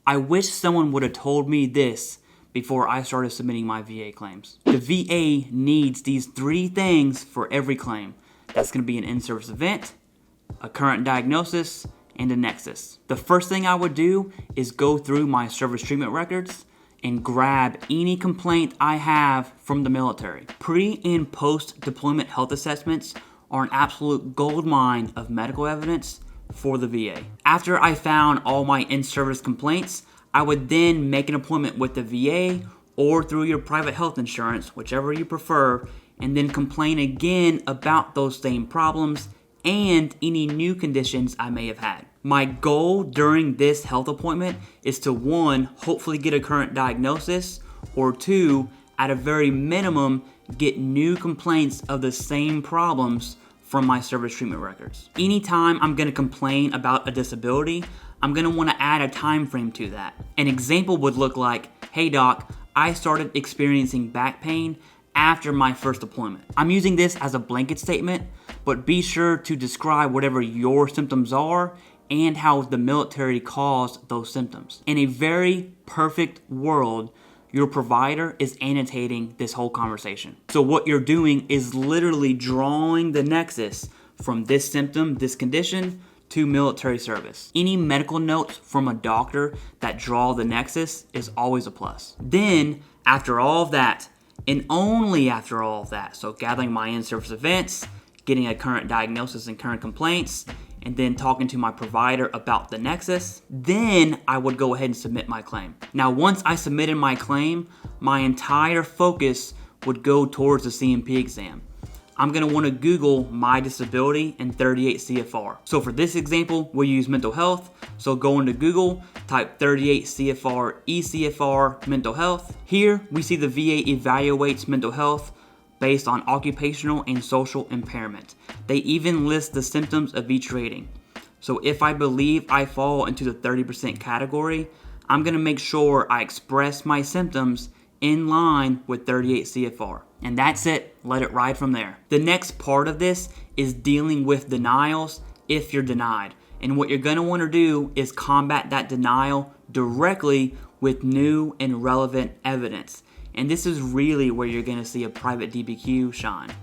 I wish someone would have told me this before I started submitting my VA claims. The VA needs these 3 things for every claim. That's going to be an in-service event, a current diagnosis, and a Nexus. The first thing I would do is go through my service treatment records and grab any complaint I have from the military. Pre and post deployment health assessments are an absolute goldmine of medical evidence for the VA. After I found all my in-service complaints, I would then make an appointment with the VA or through your private health insurance, whichever you prefer, and then complain again about those same problems and any new conditions I may have had. My goal during this health appointment is to 1, hopefully get a current diagnosis, or 2, at a very minimum, get new complaints of the same problems from my service treatment records. Anytime I'm going to complain about a disability, I'm going to want to add a time frame to that. An example would look like, hey doc, I started experiencing back pain after my first deployment. I'm using this as a blanket statement, but be sure to describe whatever your symptoms are and how the military caused those symptoms. In a very perfect world, your provider is annotating this whole conversation. So what you're doing is literally drawing the nexus from this symptom, this condition, to military service. Any medical notes from a doctor that draw the nexus is always a plus. Then, after all of that, and only after all of that, so gathering my in-service events, getting a current diagnosis and current complaints, and then talking to my provider about the nexus, then I would go ahead and submit my claim. Now, once I submitted my claim, my entire focus would go towards the CMP exam. I'm going to want to Google my disability and 38 CFR. So for this example, we'll use mental health. So go into Google, type 38 CFR ECFR mental health. Here we see the VA evaluates mental health based on occupational and social impairment. They even list the symptoms of each rating. So if I believe I fall into the 30% category, I'm going to make sure I express my symptoms in line with 38 CFR. And that's it. Let it ride from there. The next part of this is dealing with denials if you're denied. And what you're going to want to do is combat that denial directly with new and relevant evidence. And this is really where you're going to see a private DBQ shine.